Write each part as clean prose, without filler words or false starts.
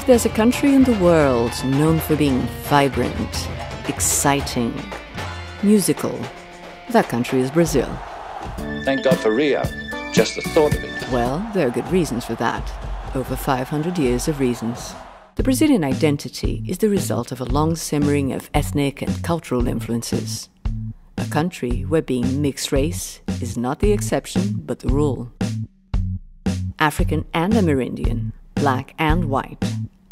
If there's a country in the world known for being vibrant, exciting, musical, that country is Brazil. Thank God for Rio. Just the thought of it. Well, there are good reasons for that. Over 500 years of reasons. The Brazilian identity is the result of a long simmering of ethnic and cultural influences. A country where being mixed race is not the exception, but the rule. African and Amerindian, black and white,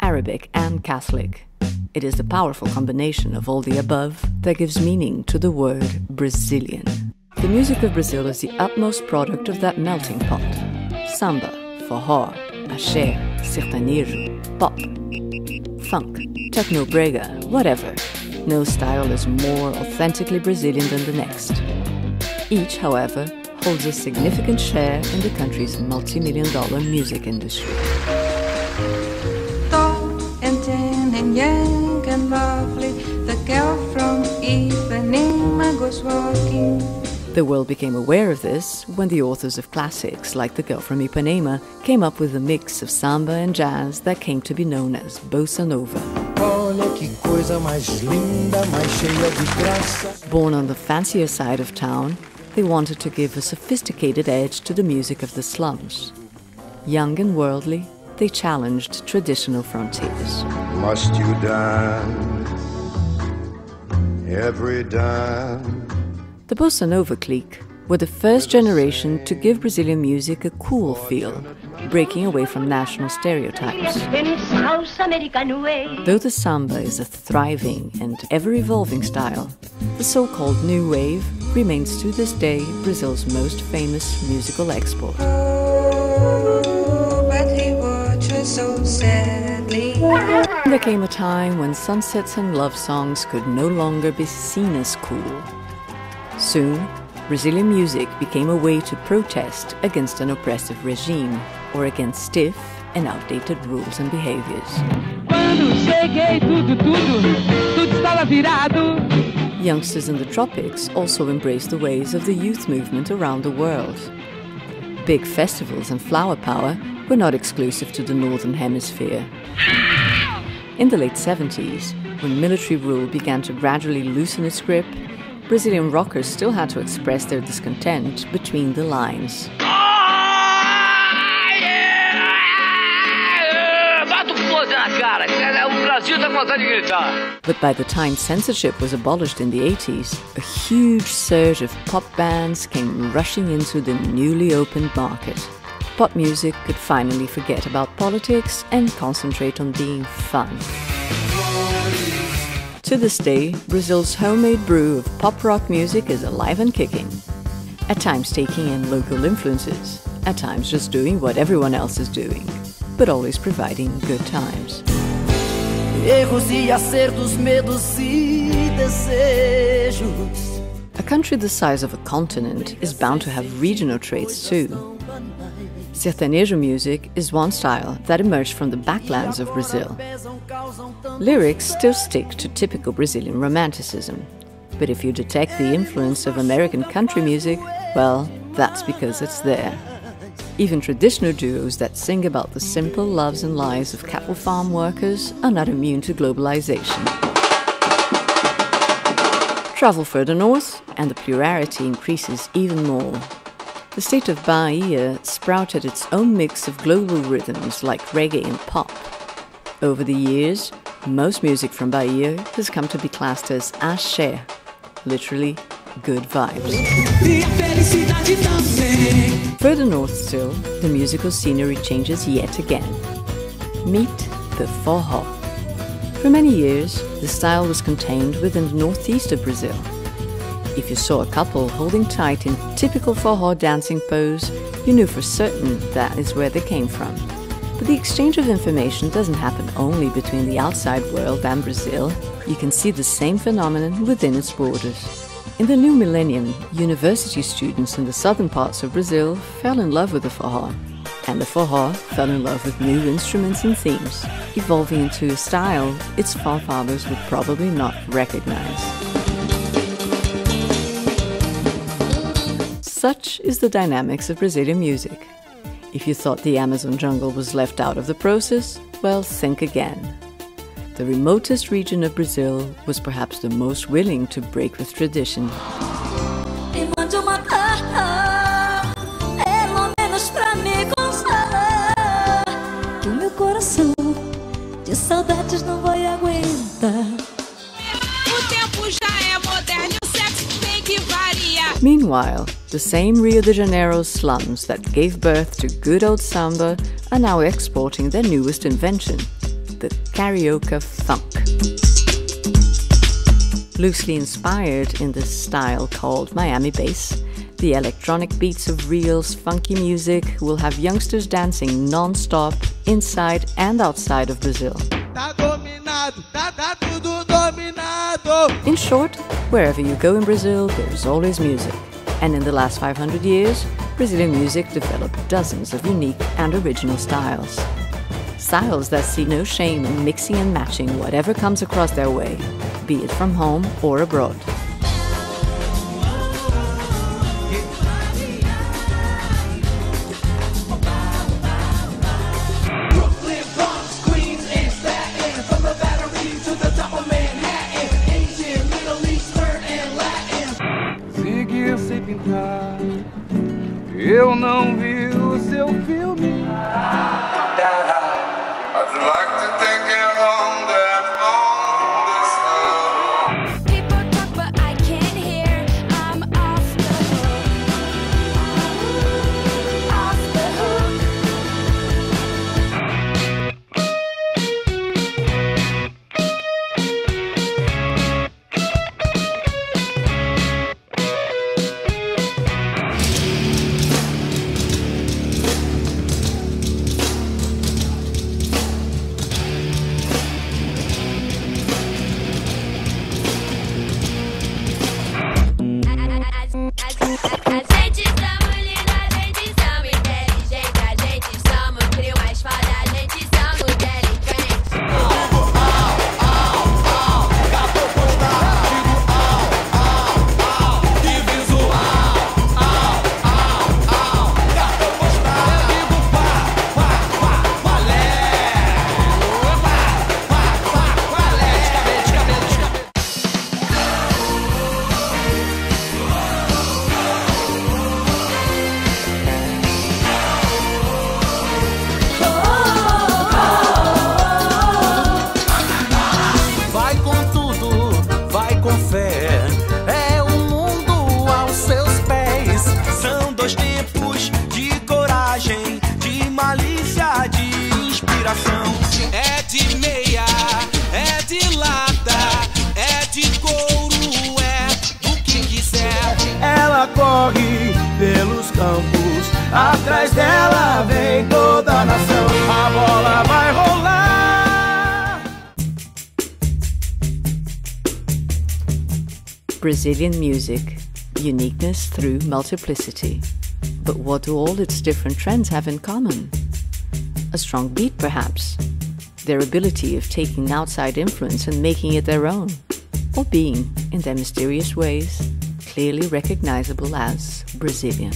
Arabic and Catholic. It is the powerful combination of all the above that gives meaning to the word Brazilian. The music of Brazil is the utmost product of that melting pot. Samba, forró, axé, sertanejo, pop, funk, techno brega, whatever. No style is more authentically Brazilian than the next. Each, however, holds a significant share in the country's multi-million-dollar music industry. Tall and tan and young and lovely, the girl from Ipanema goes walking. The world became aware of this when the authors of classics, like The Girl from Ipanema, came up with a mix of samba and jazz that came to be known as bossa nova. Born on the fancier side of town, they wanted to give a sophisticated edge to the music of the slums. Young and worldly, they challenged traditional frontiers. Must you dance every dance? The bossa nova clique were the first generation to give Brazilian music a cool feel, breaking away from national stereotypes. Though the samba is a thriving and ever-evolving style, the so-called new wave remains to this day Brazil's most famous musical export. Oh, but he watches so sadly. There came a time when sunsets and love songs could no longer be seen as cool. Soon, Brazilian music became a way to protest against an oppressive regime or against stiff and outdated rules and behaviors. Youngsters in the tropics also embraced the ways of the youth movement around the world. Big festivals and flower power were not exclusive to the Northern Hemisphere. In the late 70s, when military rule began to gradually loosen its grip, Brazilian rockers still had to express their discontent between the lines. But by the time censorship was abolished in the 80s, a huge surge of pop bands came rushing into the newly opened market. Pop music could finally forget about politics and concentrate on being fun. To this day, Brazil's homemade brew of pop rock music is alive and kicking. At times taking in local influences, at times just doing what everyone else is doing, but always providing good times. A country the size of a continent is bound to have regional traits too. Sertanejo music is one style that emerged from the backlands of Brazil. Lyrics still stick to typical Brazilian romanticism, but if you detect the influence of American country music, well, that's because it's there. Even traditional duos that sing about the simple loves and lives of cattle farm workers are not immune to globalization. Travel further north, and the plurality increases even more. The state of Bahia sprouted its own mix of global rhythms like reggae and pop. Over the years, most music from Bahia has come to be classed as axé, literally good vibes. Further north still, the musical scenery changes yet again. Meet the forró. For many years, the style was contained within the northeast of Brazil. If you saw a couple holding tight in typical forró dancing pose, you knew for certain that is where they came from. But the exchange of information doesn't happen only between the outside world and Brazil. You can see the same phenomenon within its borders. In the new millennium, university students in the southern parts of Brazil fell in love with the forró. And the forró fell in love with new instruments and themes, evolving into a style its forefathers would probably not recognize. Such is the dynamics of Brazilian music. If you thought the Amazon jungle was left out of the process, well think again. The remotest region of Brazil was perhaps the most willing to break with tradition. Me mande uma carta, pelo menos pra me consolar, que o meu coração de saudades não vai aguentar. O tempo já é moderno, o sexo tem que variar. Meanwhile, the same Rio de Janeiro slums that gave birth to good old samba are now exporting their newest invention, the carioca funk. Loosely inspired in the style called Miami bass, the electronic beats of Rio's funky music will have youngsters dancing non-stop inside and outside of Brazil. In short, wherever you go in Brazil, there's always music. And in the last 500 years, Brazilian music developed dozens of unique and original styles. Styles that see no shame in mixing and matching whatever comes across their way, be it from home or abroad. Seguir sem pintar, eu não vi o seu filme. I'd like to take it on that long distance. People talk but I can't hear, I'm off the hook. Off the hook. A gente somos lindos, a gente somos inteligentes, a gente somos trio mais foda, a gente somos delinquentes. Vai com tudo, vai com fé. É o mundo aos seus pés. São dois tempos de coragem, de malícia, de inspiração. É de meia, é de lata, é de couro, é do que quiser. Ela corre pelos campos, atrás dela vem toda a nação. A bola vai rolar. Brazilian music, uniqueness through multiplicity. But what do all its different trends have in common? A strong beat, perhaps. Their ability of taking outside influence and making it their own. Or being, in their mysterious ways, clearly recognizable as Brazilian.